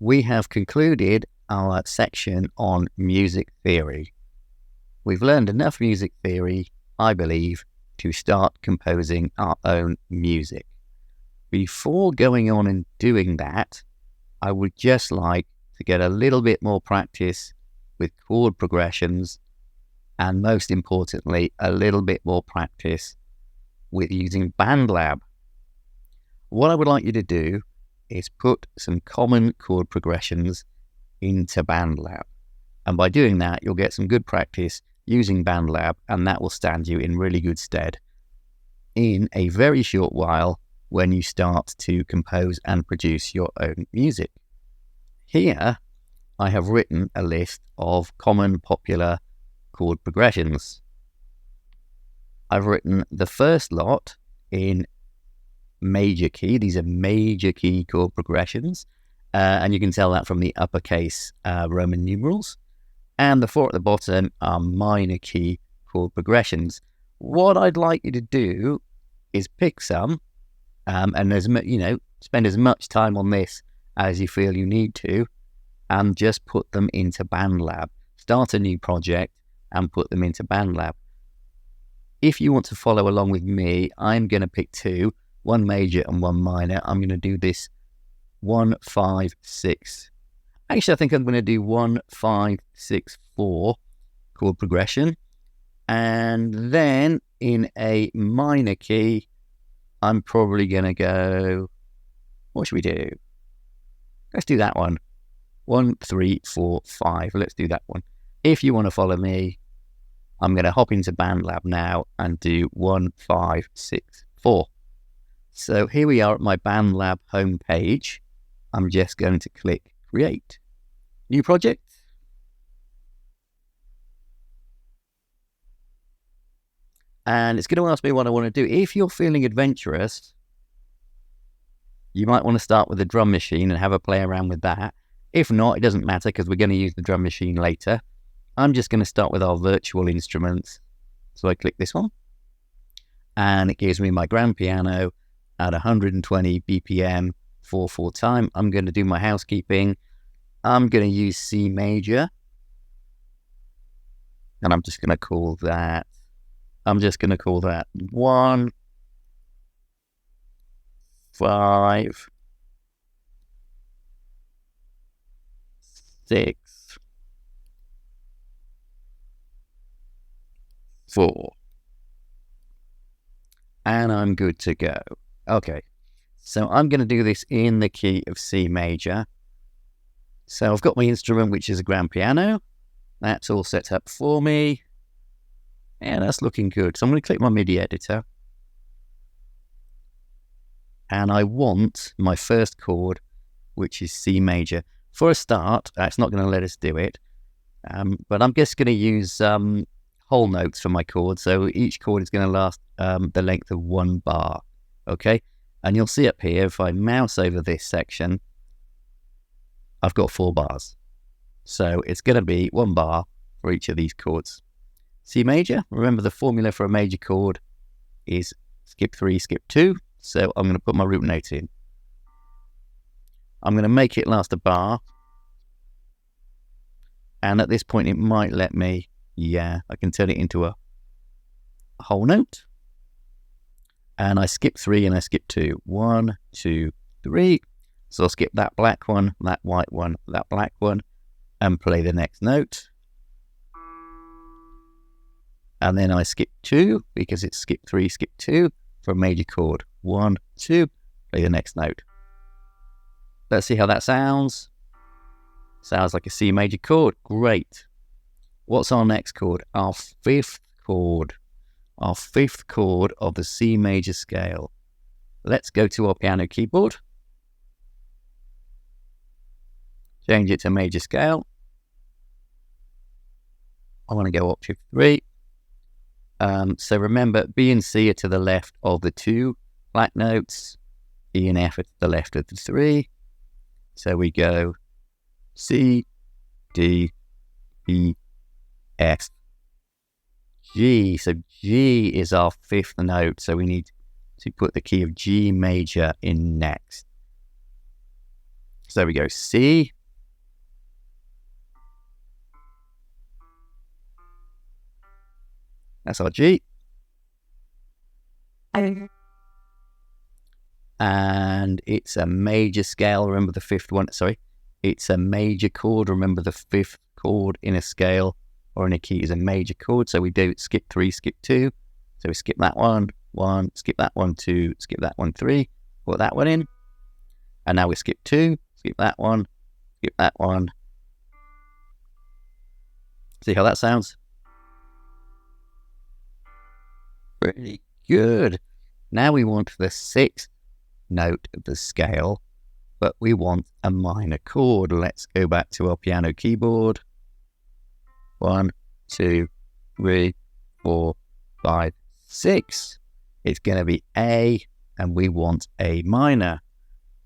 we have concluded our section on music theory. We've learned enough music theory, I believe, to start composing our own music. Before going on and doing that, I would just like to get a little bit more practice with chord progressions, and most importantly, a little bit more practice with using BandLab. What I would like you to do is put some common chord progressions into BandLab. And by doing that, you'll get some good practice using BandLab, and that will stand you in really good stead in a very short while when you start to compose and produce your own music. Here, I have written a list of common popular chord progressions. I've written the first lot in major key. These are major key chord progressions, and you can tell that from the uppercase Roman numerals. And the four at the bottom are minor key chord progressions. What I'd like you to do is pick some, and spend as much time on this as you feel you need to, and just put them into BandLab. Start a new project and put them into BandLab. If you want to follow along with me, I'm going to pick two, one major and one minor. I'm going to do this 1, 5, 6. Actually, I think I'm going to do 1, 5, 6, 4 chord progression. And then in a minor key, I'm probably going to go, what should we do? Let's do that one. 1, 3, 4, 5. Let's do that one. If you want to follow me, I'm going to hop into BandLab now and do 1, 5, 6, 4. So here we are at my BandLab homepage. I'm just going to click Create. New project. And it's going to ask me what I want to do. If you're feeling adventurous, you might want to start with the drum machine and have a play around with that. If not, it doesn't matter because we're going to use the drum machine later. I'm just going to start with our virtual instruments. So I click this one, and it gives me my grand piano at 120 BPM, 4/4 time. I'm going to do my housekeeping. I'm going to use C major, and I'm just going to call that 1, 5, 6, 4. And I'm good to go. Okay, so I'm going to do this in the key of C major. So I've got my instrument, which is a grand piano. That's all set up for me. Yeah, that's looking good. So I'm going to click my MIDI editor. And I want my first chord, which is C major. For a start, it's not going to let us do it. But I'm just going to use whole notes for my chord. So each chord is going to last the length of 1 bar. Okay? And you'll see up here, if I mouse over this section, I've got 4 bars. So it's going to be 1 bar for each of these chords. C major, remember the formula for a major chord is skip 3, skip 2. So I'm going to put my root note in. I'm going to make it last a bar. And at this point, it might let me, I can turn it into a whole note. And I skip 3 and I skip 2. 1, 2, 3. So I'll skip that black one, that white one, that black one, and play the next note. And then I skip 2 because it's skip 3, skip 2 for a major chord. 1, 2, play the next note. Let's see how that sounds. Sounds like a C major chord. Great. What's our next chord? Our 5th chord. Our 5th chord of the C major scale. Let's go to our piano keyboard. Change it to major scale. I want to go octave 3. So remember, B and C are to the left of the 2 black notes. E and F are to the left of the 3. So we go C, D, E, F, G. So G is our 5th note. So we need to put the key of G major in next. So there we go. C. That's our G. And it's a major scale. Remember the fifth one. Sorry. It's a major chord. Remember the fifth chord in a scale or in a key is a major chord. So we do skip 3, skip 2. So we skip that one, skip that one, 2, skip that one, 3, put that one in. And now we skip 2, skip that one, skip that one. See how that sounds? Pretty good. Now we want the sixth note of the scale, but we want a minor chord. Let's go back to our piano keyboard. 1, 2, 3, 4, 5, 6. It's going to be A, and we want A minor.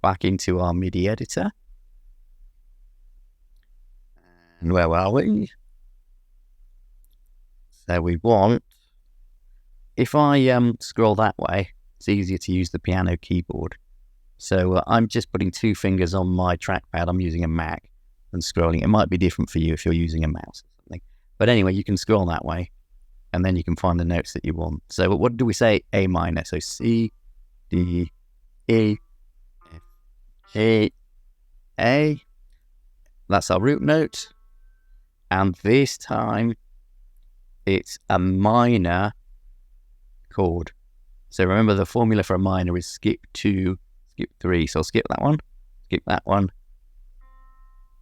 Back into our MIDI editor. And where are we? So we want, if I scroll that way, it's easier to use the piano keyboard. So I'm just putting 2 fingers on my trackpad. I'm using a Mac and scrolling. It might be different for you if you're using a mouse or something. But anyway, you can scroll that way and then you can find the notes that you want. So what do we say? A minor. So C, D, E, F, G, A. That's our root note. And this time it's a minor chord. So remember the formula for a minor is skip 2, skip 3. So I'll skip that one,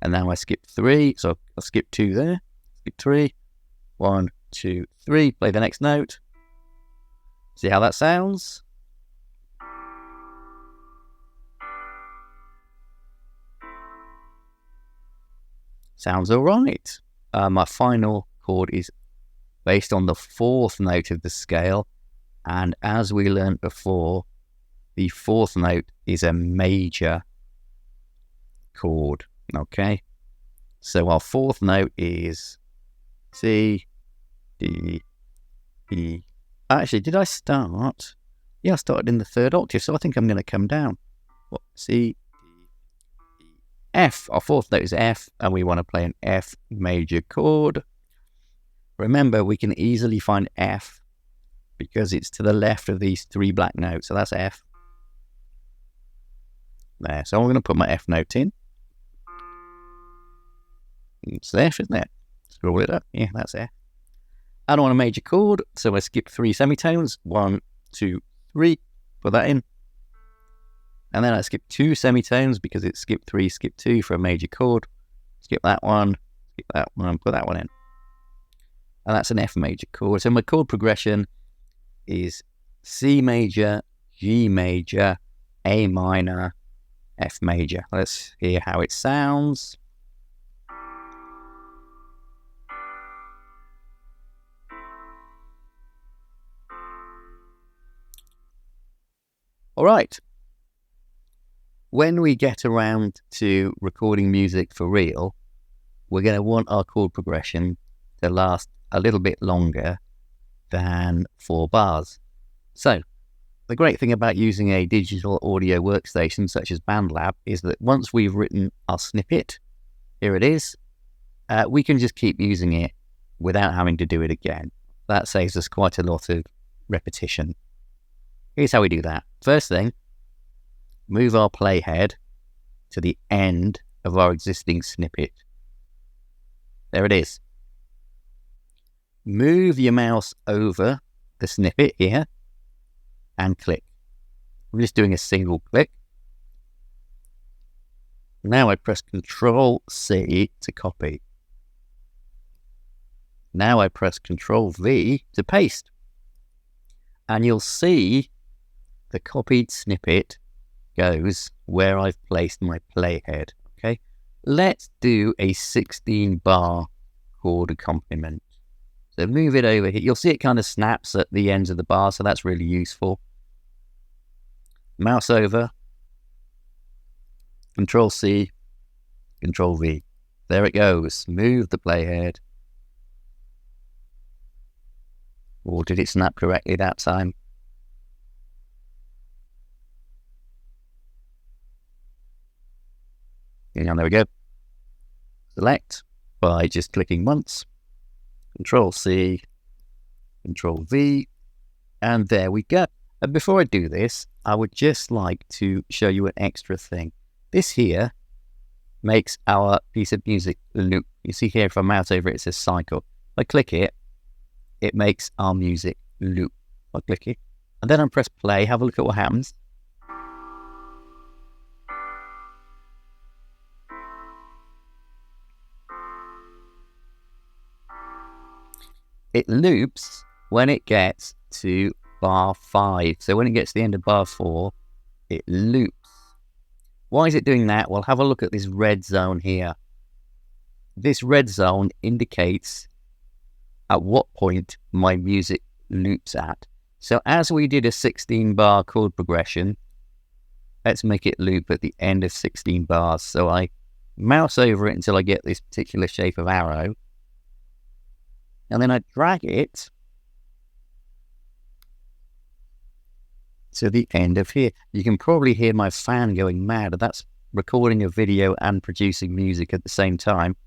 and now I skip 3. So I'll skip 2 there, skip 3, 1, 2, 3. Play the next note. See how that sounds? Sounds all right. My final chord is based on the 4th note of the scale. And as we learned before, the 4th note is a major chord. Okay. So our 4th note is C, D, E. Actually, did I start? Yeah, I started in the 3rd octave. So I think I'm going to come down. What? C, D, E, F. Our 4th note is F, and we want to play an F major chord. Remember, we can easily find F because it's to the left of these 3 black notes. So that's F. There. So I'm going to put my F note in. It's F, isn't it? Scroll it up. Yeah, that's F. I don't want a major chord, so I skip 3 semitones. 1, 2, 3. Put that in. And then I skip 2 semitones because it's skip 3, skip 2 for a major chord. Skip that one, put that one in. And that's an F major chord. So my chord progression is C major, G major, A minor, F major. Let's hear how it sounds. All right. When we get around to recording music for real, we're going to want our chord progression to last a little bit longer than 4 bars. So the great thing about using a digital audio workstation such as BandLab is that once we've written our snippet, here it is, we can just keep using it without having to do it again. That saves us quite a lot of repetition. Here's how we do that. First thing, move our playhead to the end of our existing snippet. There it is. Move your mouse over the snippet here and click. I'm just doing a single click. Now I press Ctrl C to copy. Now I press Ctrl V to paste. And you'll see the copied snippet goes where I've placed my playhead. Okay, let's do a 16-bar chord accompaniment. So move it over here. You'll see it kind of snaps at the ends of the bar, so that's really useful. Mouse over, Control C, Control V. There it goes. Move the playhead. Or did it snap correctly that time? And there we go. Select by just clicking once. Control C, Control V, and there we go. And before I do this, I would just like to show you an extra thing. This here makes our piece of music loop. You see here, if I mouse over it, it says cycle. If I click it, it makes our music loop. I click it, and then I press play. Have a look at what happens. It loops when it gets to bar 5. So when it gets to the end of bar 4, it loops. Why is it doing that? Well, have a look at this red zone here. This red zone indicates at what point my music loops at. So as we did a 16-bar chord progression, let's make it loop at the end of 16 bars. So I mouse over it until I get this particular shape of arrow. And then I drag it to the end of here. You can probably hear my fan going mad. That's recording a video and producing music at the same time.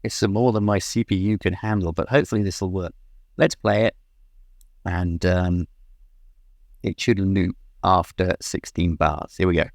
It's more than my CPU can handle, but hopefully this will work. Let's play it, and it should loop after 16 bars. Here we go.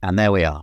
And there we are.